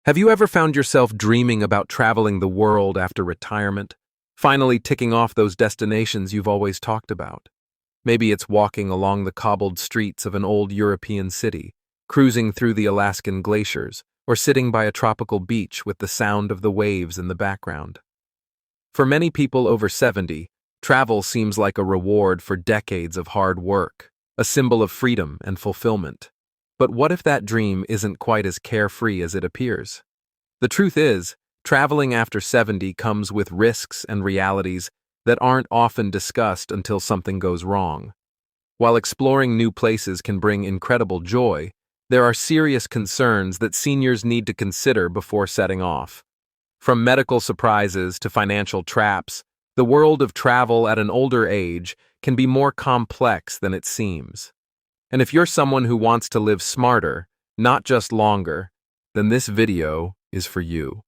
Have you ever found yourself dreaming about traveling the world after retirement, finally ticking off those destinations you've always talked about? Maybe it's walking along the cobbled streets of an old European city, cruising through the Alaskan glaciers, or sitting by a tropical beach with the sound of the waves in the background. For many people over 70, travel seems like a reward for decades of hard work, a symbol of freedom and fulfillment. But what if that dream isn't quite as carefree as it appears? The truth is, traveling after 70 comes with risks and realities that aren't often discussed until something goes wrong. While exploring new places can bring incredible joy, there are serious concerns that seniors need to consider before setting off. From medical surprises to financial traps, the world of travel at an older age can be more complex than it seems. And if you're someone who wants to live smarter, not just longer, then this video is for you.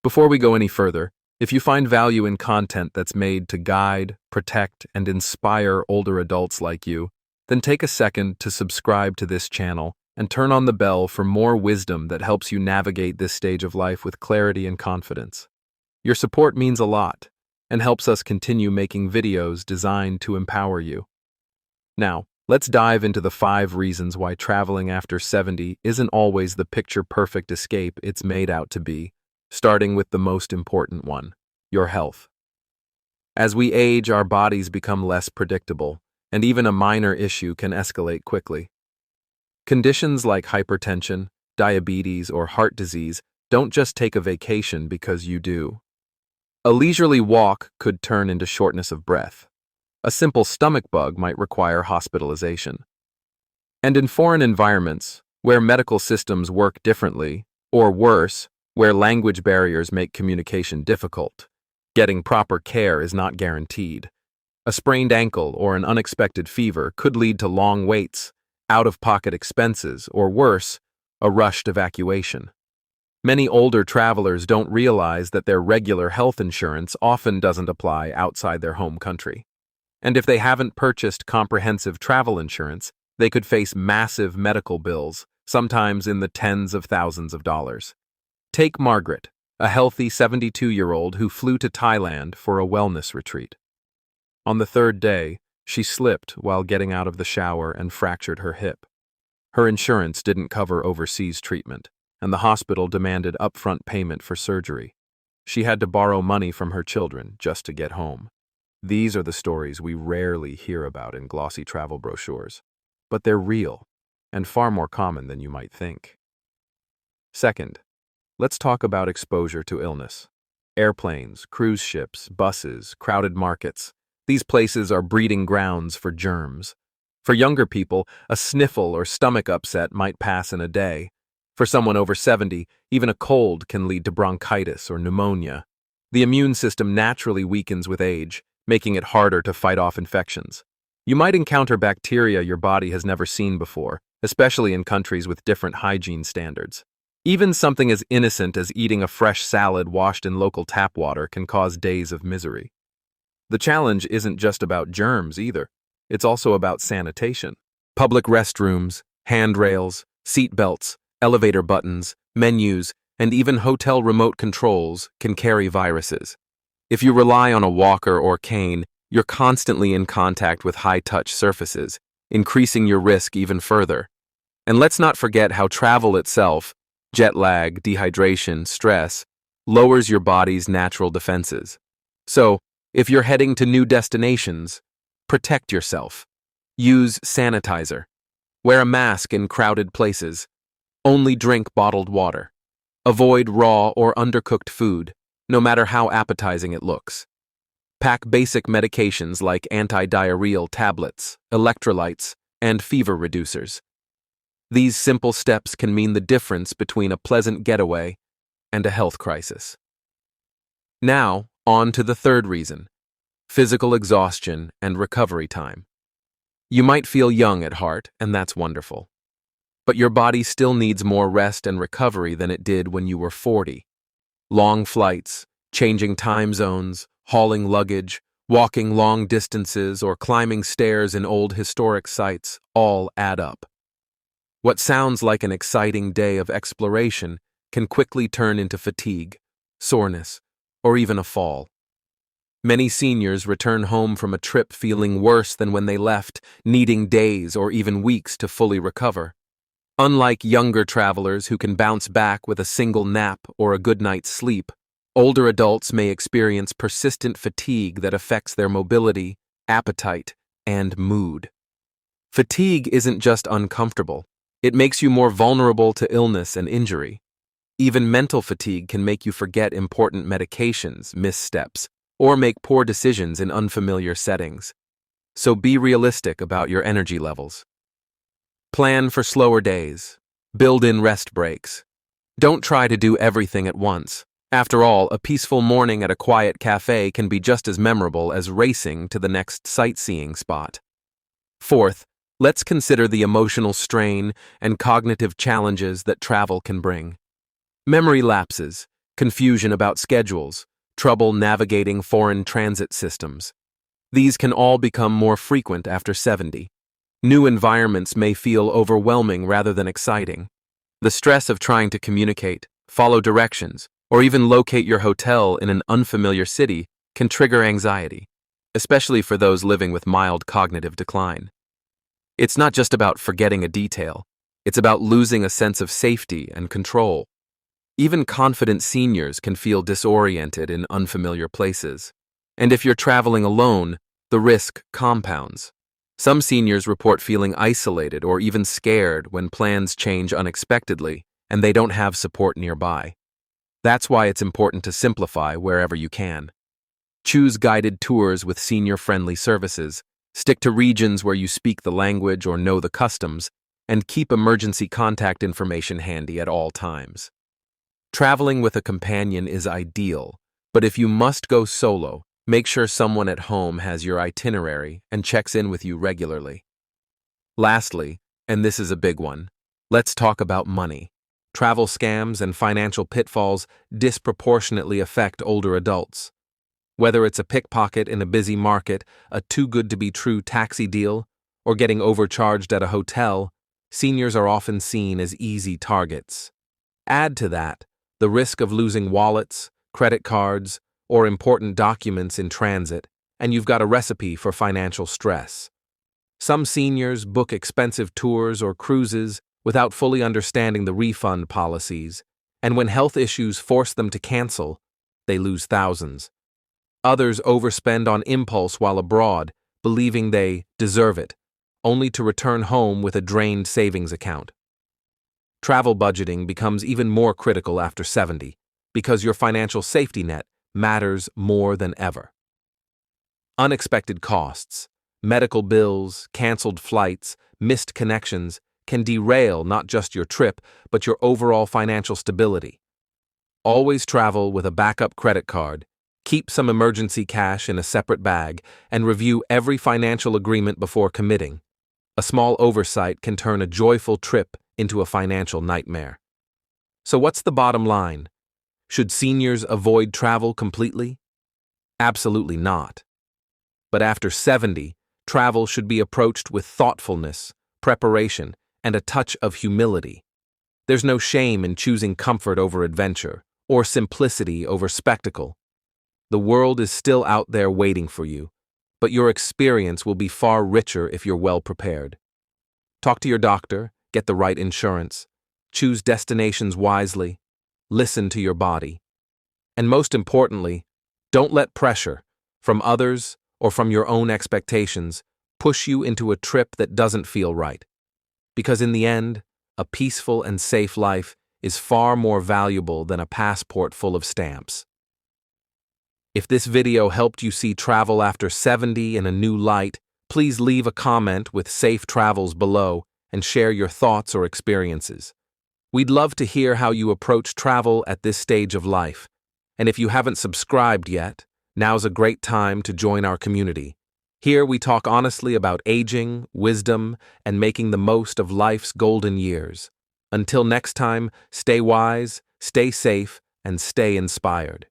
Before we go any further, if you find value in content that's made to guide, protect, and inspire older adults like you, then take a second to subscribe to this channel and turn on the bell for more wisdom that helps you navigate this stage of life with clarity and confidence. Your support means a lot and helps us continue making videos designed to empower you. Now, let's dive into the 5 reasons why traveling after 70 isn't always the picture-perfect escape it's made out to be, starting with the most important one, your health. As we age, our bodies become less predictable, and even a minor issue can escalate quickly. Conditions like hypertension, diabetes, or heart disease don't just take a vacation because you do. A leisurely walk could turn into shortness of breath. A simple stomach bug might require hospitalization. And in foreign environments, where medical systems work differently, or worse, where language barriers make communication difficult, getting proper care is not guaranteed. A sprained ankle or an unexpected fever could lead to long waits, out-of-pocket expenses, or worse, a rushed evacuation. Many older travelers don't realize that their regular health insurance often doesn't apply outside their home country. And if they haven't purchased comprehensive travel insurance, they could face massive medical bills, sometimes in the tens of thousands of dollars. Take Margaret, a healthy 72-year-old who flew to Thailand for a wellness retreat. On the 3rd day, she slipped while getting out of the shower and fractured her hip. Her insurance didn't cover overseas treatment, and the hospital demanded upfront payment for surgery. She had to borrow money from her children just to get home. These are the stories we rarely hear about in glossy travel brochures, but they're real and far more common than you might think. Second, let's talk about exposure to illness. Airplanes, cruise ships, buses, crowded markets. These places are breeding grounds for germs. For younger people, a sniffle or stomach upset might pass in a day. For someone over 70, even a cold can lead to bronchitis or pneumonia. The immune system naturally weakens with age, making it harder to fight off infections. You might encounter bacteria your body has never seen before, especially in countries with different hygiene standards. Even something as innocent as eating a fresh salad washed in local tap water can cause days of misery. The challenge isn't just about germs either. It's also about sanitation. Public restrooms, handrails, seat belts, elevator buttons, menus, and even hotel remote controls can carry viruses. If you rely on a walker or cane, you're constantly in contact with high-touch surfaces, increasing your risk even further. And let's not forget how travel itself, jet lag, dehydration, stress, lowers your body's natural defenses. So, if you're heading to new destinations, protect yourself. Use sanitizer. Wear a mask in crowded places. Only drink bottled water. Avoid raw or undercooked food, no matter how appetizing it looks. Pack basic medications like anti-diarrheal tablets, electrolytes, and fever reducers. These simple steps can mean the difference between a pleasant getaway and a health crisis. Now, on to the 3rd reason: physical exhaustion and recovery time. You might feel young at heart, and that's wonderful. But your body still needs more rest and recovery than it did when you were 40. Long flights, changing time zones, hauling luggage, walking long distances, or climbing stairs in old historic sites all add up. What sounds like an exciting day of exploration can quickly turn into fatigue, soreness, or even a fall. Many seniors return home from a trip feeling worse than when they left, needing days or even weeks to fully recover. Unlike younger travelers who can bounce back with a single nap or a good night's sleep, older adults may experience persistent fatigue that affects their mobility, appetite, and mood. Fatigue isn't just uncomfortable, it makes you more vulnerable to illness and injury. Even mental fatigue can make you forget important medications, miss steps, or make poor decisions in unfamiliar settings. So be realistic about your energy levels. Plan for slower days. Build in rest breaks. Don't try to do everything at once. After all, a peaceful morning at a quiet cafe can be just as memorable as racing to the next sightseeing spot. Fourth, let's consider the emotional strain and cognitive challenges that travel can bring. Memory lapses, confusion about schedules, trouble navigating foreign transit systems. These can all become more frequent after 70. New environments may feel overwhelming rather than exciting. The stress of trying to communicate, follow directions, or even locate your hotel in an unfamiliar city can trigger anxiety, especially for those living with mild cognitive decline. It's not just about forgetting a detail, it's about losing a sense of safety and control. Even confident seniors can feel disoriented in unfamiliar places. And if you're traveling alone, the risk compounds. Some seniors report feeling isolated or even scared when plans change unexpectedly and they don't have support nearby. That's why it's important to simplify wherever you can. Choose guided tours with senior-friendly services, stick to regions where you speak the language or know the customs, and keep emergency contact information handy at all times. Traveling with a companion is ideal, but if you must go solo, make sure someone at home has your itinerary and checks in with you regularly. Lastly, and this is a big one, let's talk about money. Travel scams and financial pitfalls disproportionately affect older adults. Whether it's a pickpocket in a busy market, a too-good-to-be-true taxi deal, or getting overcharged at a hotel, seniors are often seen as easy targets. Add to that the risk of losing wallets, credit cards, or important documents in transit, and you've got a recipe for financial stress. Some seniors book expensive tours or cruises without fully understanding the refund policies, and when health issues force them to cancel, they lose thousands. Others overspend on impulse while abroad, believing they deserve it, only to return home with a drained savings account. Travel budgeting becomes even more critical after 70, because your financial safety net matters more than ever. Unexpected costs, medical bills, canceled flights, missed connections can derail not just your trip, but your overall financial stability. Always travel with a backup credit card, keep some emergency cash in a separate bag, and review every financial agreement before committing. A small oversight can turn a joyful trip into a financial nightmare. So what's the bottom line? Should seniors avoid travel completely? Absolutely not. But after 70, travel should be approached with thoughtfulness, preparation, and a touch of humility. There's no shame in choosing comfort over adventure, or simplicity over spectacle. The world is still out there waiting for you, but your experience will be far richer if you're well prepared. Talk to your doctor, get the right insurance, choose destinations wisely, listen to your body. And most importantly, don't let pressure from others or from your own expectations push you into a trip that doesn't feel right. Because in the end, a peaceful and safe life is far more valuable than a passport full of stamps. If this video helped you see travel after 70 in a new light, please leave a comment with safe travels below and share your thoughts or experiences. We'd love to hear how you approach travel at this stage of life. And if you haven't subscribed yet, now's a great time to join our community. Here we talk honestly about aging, wisdom, and making the most of life's golden years. Until next time, stay wise, stay safe, and stay inspired.